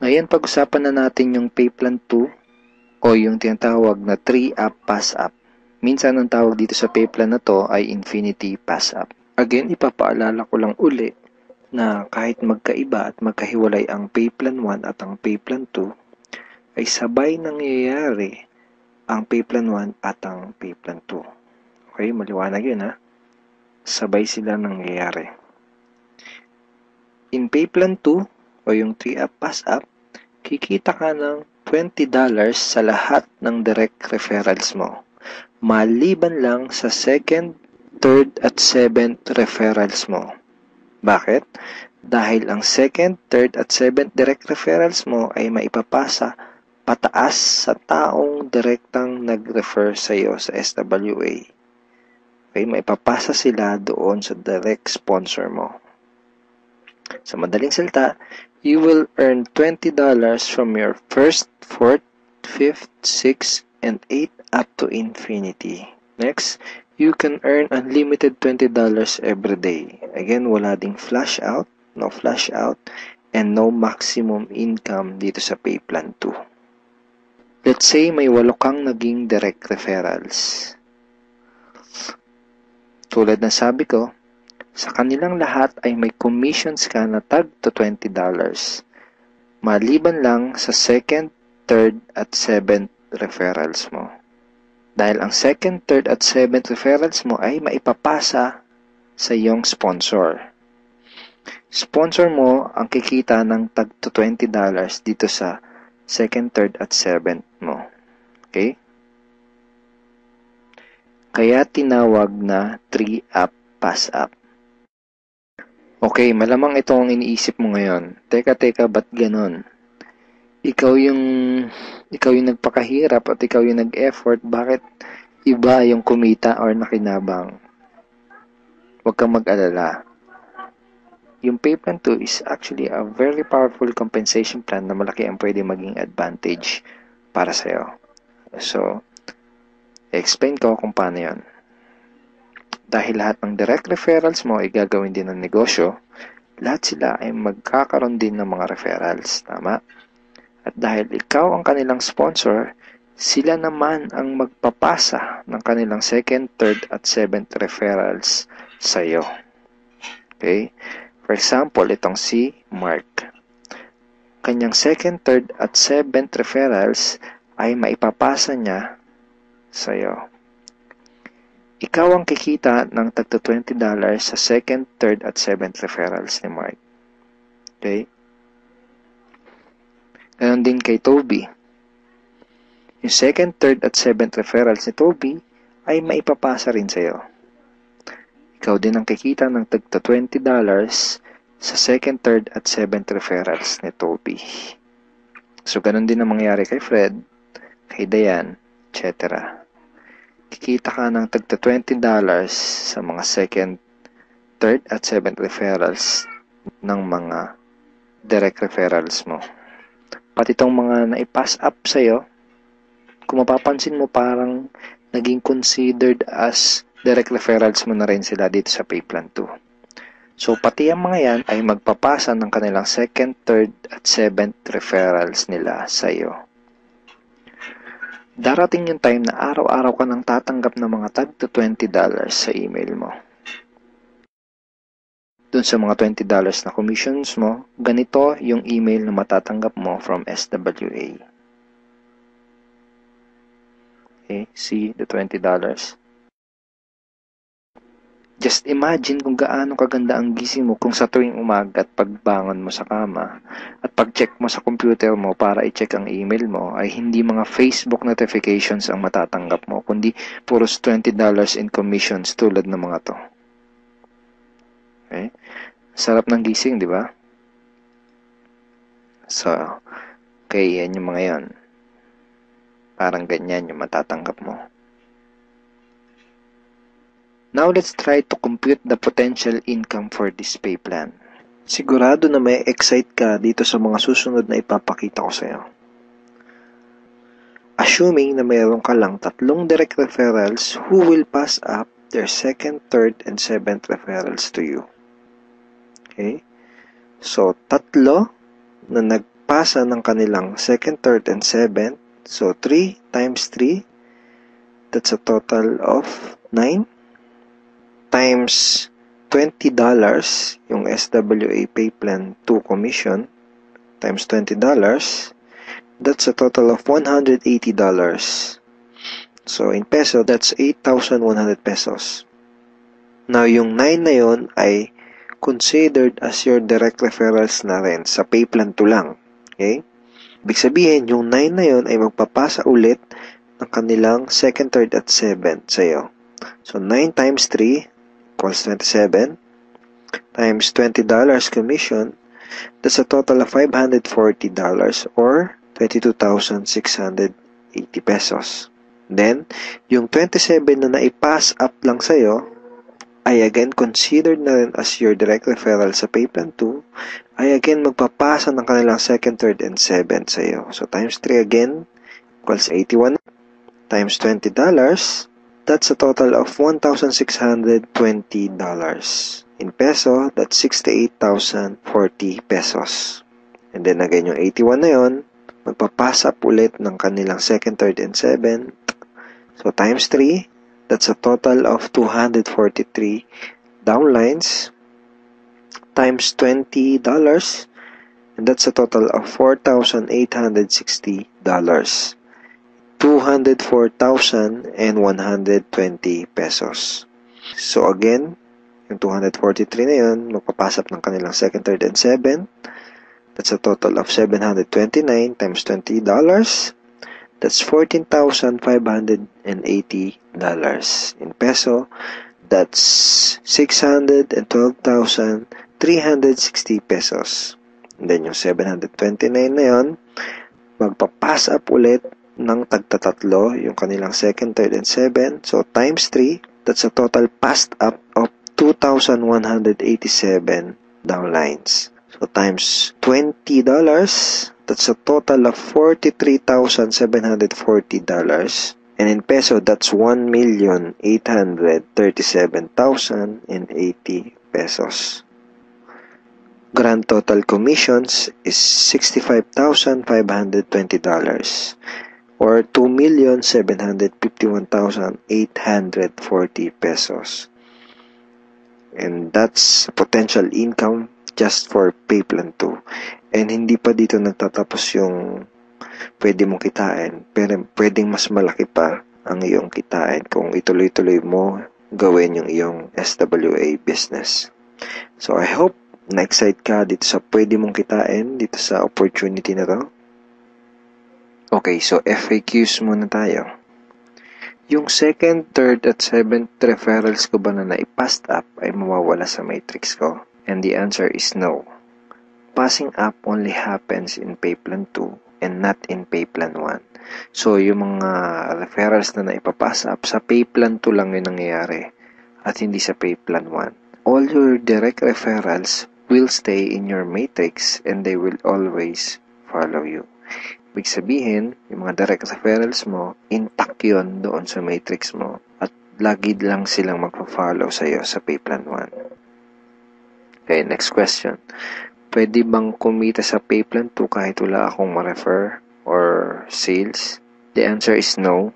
Ngayon, pag-usapan na natin yung pay plan 2 o yung tinatawag na 3-up pass-up. Minsan, ang tawag dito sa pay plan na to ay infinity pass-up. Again, ipapaalala ko lang uli na kahit magkaiba at magkahiwalay ang pay plan 1 at ang pay plan 2, ay sabay nangyayari ang pay plan 1 at ang pay plan 2. Okay, maliwanag yun ha. Sabay sila nangyayari. In pay plan 2 o yung 3-up pass-up, kikita ka ng $20 sa lahat ng direct referrals mo. Maliban lang sa second, third at seventh referrals mo. Bakit? Dahil ang second, third at seventh direct referrals mo ay maipapasa pataas sa taong direktang nag-refer sa iyo sa SWA. Okay, maipapasa sila doon sa direct sponsor mo. Sa madaling salita, you will earn $20 from your first, fourth, fifth, sixth, and 8th up to infinity. Next, you can earn unlimited $20 every day. Again, wala ding flash out, no flash out, and no maximum income dito sa pay plan 2. Let's say may 8 kang naging direct referrals. Tulad ng sabi ko, sa kanilang lahat ay may commissions ka na tag to $20. Maliban lang sa second, third, at seventh referrals mo. Dahil ang second, third, at seventh referrals mo ay maipapasa sa iyong sponsor. Sponsor mo ang kikita ng tag to $20 dito sa second, third, at seventh mo. Okay? Kaya tinawag na 3-up pass-up. Okay, malamang ito ang iniisip mo ngayon. Teka, ba't ganon? Ikaw yung nagpakahirap at ikaw yung nag-effort, bakit iba yung kumita or nakinabang? Huwag kang mag-alala. Yung pay plan 2 is actually a very powerful compensation plan na malaki ang pwede maging advantage para sa'yo. So, explain ko kung paano yun. Dahil lahat ng direct referrals mo ay gagawin din ng negosyo, lahat sila ay magkakaroon din ng mga referrals. Tama? At dahil ikaw ang kanilang sponsor, sila naman ang magpapasa ng kanilang second, third, at seventh referrals sa iyo. Okay? For example, itong si Mark. Kanyang second, third, at seventh referrals ay maipapasa niya sa iyo. Ikaw ang kikita ng tagto $20 sa second, third, at seventh referrals ni Mark. Okay? Ganon din kay Toby. Yung second, third, at seventh referrals ni Toby ay maipapasa rin sa iyo. Ikaw din ang kikita ng tagto $20 sa second, third, at seventh referrals ni Toby. So, ganon din ang mangyayari kay Fred, kay Diane, etc. Kikita ka ng tagta $20 sa mga second, third, at seventh referrals ng mga direct referrals mo. Pati itong mga naipass up sa'yo, kung mapapansin mo parang naging considered as direct referrals mo na rin sila dito sa pay plan 2. So, pati ang mga yan ay magpapasa ng kanilang second, third, at seventh referrals nila sa'yo. Darating yung time na araw-araw ka nang tatanggap ng mga tag to $20 sa email mo. Dun sa mga $20 na commissions mo, ganito yung email na matatanggap mo from SWA. Okay, see the $20? Just imagine kung gaano kaganda ang gising mo kung sa tuwing umaga at pagbangon mo sa kama at pag-check mo sa computer mo para i-check ang email mo ay hindi mga Facebook notifications ang matatanggap mo, kundi puros $20 in commissions tulad ng mga to. Okay? Sarap ng gising, di ba? So, okay, yan yung mga yan. Parang ganyan yung matatanggap mo. Now, let's try to compute the potential income for this pay plan. Sigurado na may excite ka dito sa mga susunod na ipapakita ko sa'yo. Assuming na mayroon ka lang 3 direct referrals who will pass up their second, third, and seventh referrals to you. Okay? So, 3 na magpapasa ng kanilang 2nd, 3rd, and 7th. So, 3 times 3, that's a total of 9 times $20 yung SWA Pay Plan 2 commission times $20, that's a total of $180. So, in peso, that's 8,100 pesos. Now, yung 9 na yun ay considered as your direct referrals na rin sa Pay Plan 2 lang. Okay? Ibig sabihin, yung 9 na yun ay magpapasa ulit ng kanilang 2nd, 3rd, at 7th sa'yo. So, 9 times 3 equals 27 times $20 commission, that's a total of $540 or 22,680 pesos. Then, yung 27 na naipass up lang sa'yo ay again considered na rin as your direct referral sa Pay Plan 2, ay again magpapasa ng kanilang 2nd, 3rd, and 7th sa'yo. So, times 3 again equals 81 times $20, that's a total of $1,620. In peso, that's 68,040 pesos. And then again, yung 81 na yun, magpapasa up ulit ng kanilang 2nd, 3rd, and 7th. So, times 3, that's a total of 243 downlines times $20, and that's a total of $4,860. 204,120 pesos. So again, yung 243 na yun, magpapasap ng kanilang 2nd, 3rd, and 7th. That's a total of $729 times $20. That's $14,580. In peso, that's 612,360 pesos. And then yung 729 na yun, magpapass up ulit ng tagtatatlo, yung kanilang 2nd, 3rd, and 7th. So, times 3, that's a total passed up of 2,187 downlines. So, times $20, that's a total of $43,740. And in peso, that's 1,837,080 pesos. Grand total commissions is $65,520 or 2,751,840 pesos. And that's potential income just for Pay Plan 2. And hindi pa dito nagtatapos yung pwede mong kitain, pero pwedeng mas malaki pa ang iyong kitain kung ituloy-tuloy mo gawin yung iyong SWA business. So I hope na-excite ka dito sa pwede mong kitain dito sa opportunity na to. Okay, so FAQs muna tayo. Yung 2nd, 3rd, at 7th referrals ko ba na naipassed up ay mawawala sa matrix ko? And the answer is no. Passing up only happens in Pay Plan 2 and not in Pay Plan 1. So, yung mga referrals na naipapass up, sa Pay Plan 2 lang yung nangyayari at hindi sa Pay Plan 1. All your direct referrals will stay in your matrix and they will always follow you. Ibig sabihin, yung mga direct referrals mo, intact yun doon sa matrix mo at lagi lang silang magpa-follow sa'yo sa Pay Plan 1. Okay, next question. Pwede bang kumita sa Pay Plan 2 kahit wala akong ma-refer or sales? The answer is no.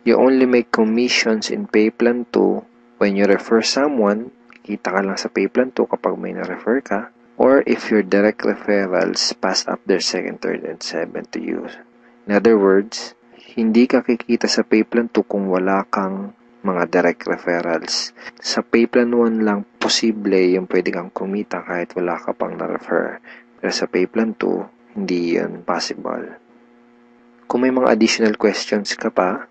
You only make commissions in Pay Plan 2 when you refer someone. Kita ka lang sa Pay Plan 2 kapag may na-refer ka. Or if your direct referrals pass up their 2nd, 3rd, and 7th to you. In other words, hindi ka kikita sa Pay Plan 2 kung wala kang mga direct referrals. Sa Pay Plan 1 lang posible yung pwede kang kumita kahit wala ka pang na-refer. Pero sa Pay Plan 2, hindi yun possible. Kung may mga additional questions ka pa,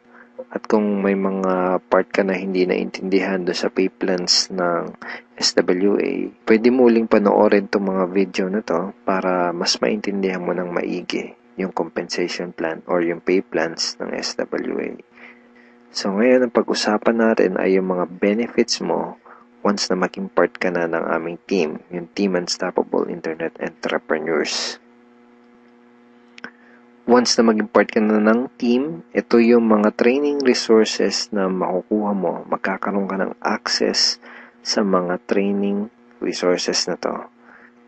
at kung may mga part ka na hindi naintindihan do sa pay plans ng SWA, pwede mo uling panoorin itong mga video na to para mas maintindihan mo ng maigi yung compensation plan or yung pay plans ng SWA. So ngayon, ang pag-usapan natin ay yung mga benefits mo once na maging part ka na ng aming team, yung Team Unstoppable Internet Entrepreneurs. Once na maging part ka na ng team, ito yung mga training resources na makukuha mo. Magkakaroon ka ng access sa mga training resources na to.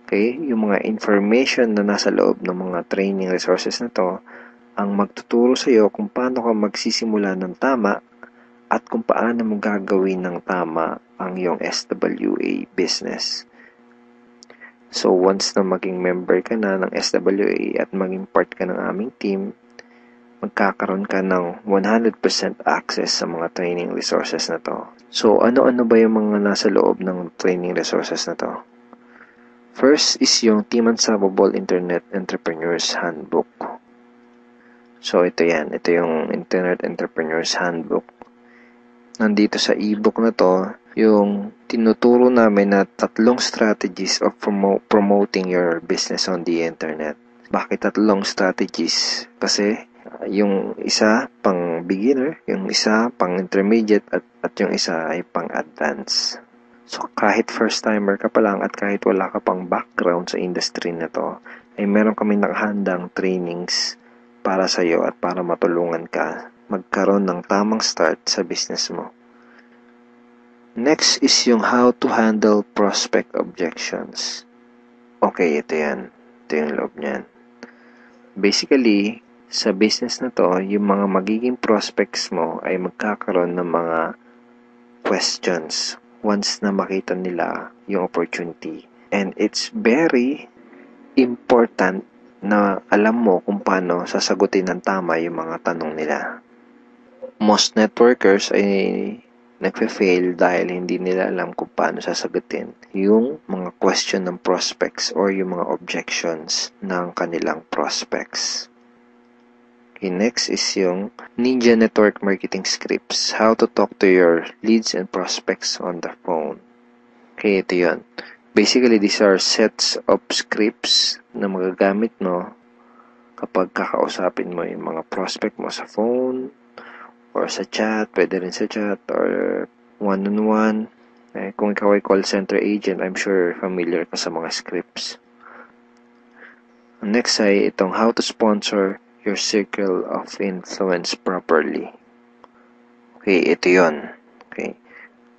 Okay? Yung mga information na nasa loob ng mga training resources na to ang magtuturo sa iyo kung paano ka magsisimula ng tama at kung paano mo gagawin ng tama ang iyong SWA business. So, once na maging member ka na ng SWA at maging part ka ng aming team, magkakaroon ka ng 100% access sa mga training resources na to. So, ano-ano ba yung mga nasa loob ng training resources na to? First is yung Team Unstoppable Internet Entrepreneurs Handbook. So, ito yan. Ito yung Internet Entrepreneurs Handbook. Nandito sa ebook na to, yung tinuturo namin na 3 strategies of promoting your business on the internet. Bakit 3 strategies? Kasi yung isa pang beginner, yung isa pang intermediate at yung isa ay pang advanced. So kahit first timer ka pa lang at kahit wala ka pang background sa industry na to, ay meron kami nakahandang trainings para sa iyo at para matulungan ka magkaroon ng tamang start sa business mo. Next is yung how to handle prospect objections. Okay, ito yan. Ito yung loob niyan. Basically, sa business na to, yung mga magiging prospects mo ay magkakaroon ng mga questions once na makita nila yung opportunity. And it's very important na alam mo kung paano sasagutin ng tama yung mga tanong nila. Most networkers ay nagfe-fail dahil hindi nila alam kung paano sasagutin yung mga question ng prospects or yung mga objections ng kanilang prospects. Okay, next is yung Ninja Network Marketing Scripts. How to talk to your leads and prospects on the phone. Okay, ito yun. Basically, these are sets of scripts na magagamit mo kapag kakausapin mo yung mga prospect mo sa phone, or sa chat, pwede rin sa chat, or one-on-one. Kung ikaw ay call center agent, I'm sure familiar ka sa mga scripts. Next ay itong how to sponsor your circle of influence properly. Okay, ito yon. Okay.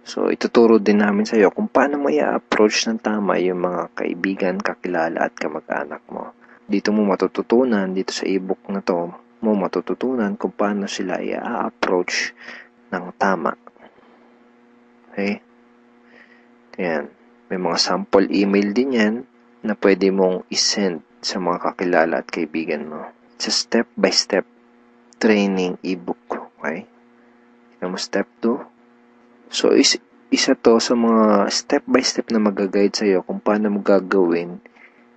So, ituturo din namin sa iyo kung paano mo i-approach ng tama yung mga kaibigan, kakilala at kamag-anak mo. Dito mo matututunan, dito sa ebook na to, mo matututunan kung paano sila i-approach ng tama. Okay? Ayan. May mga sample email din yan na pwede mong isend sa mga kakilala at kaibigan mo. It's a step-by-step training ebook. Okay? Tignan mo step 2. So, isa to sa mga step-by-step na mag-guide sa'yo kung paano mo gagawin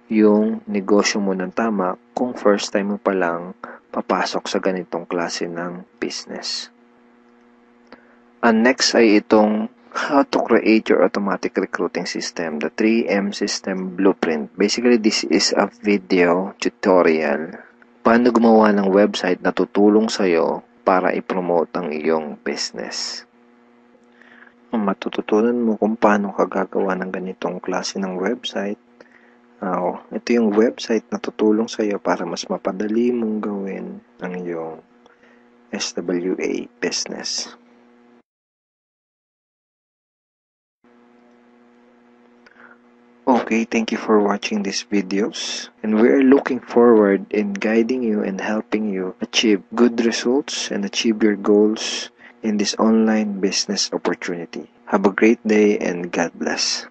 yung negosyo mo ng tama kung first time mo pa lang papasok sa ganitong klase ng business. And next ay itong how to create your automatic recruiting system, the 3M system blueprint. Basically, this is a video tutorial paano gumawa ng website na tutulong sa'yo para i-promote ang iyong business. Matututunan mo kung paano ka gagawa ng ganitong klase ng website. Ito yung website na tutulong sa iyo para mas mapadali mong gawin ang iyong SWA business. Okay, thank you for watching these videos. And we are looking forward in guiding you and helping you achieve good results and achieve your goals in this online business opportunity. Have a great day and God bless.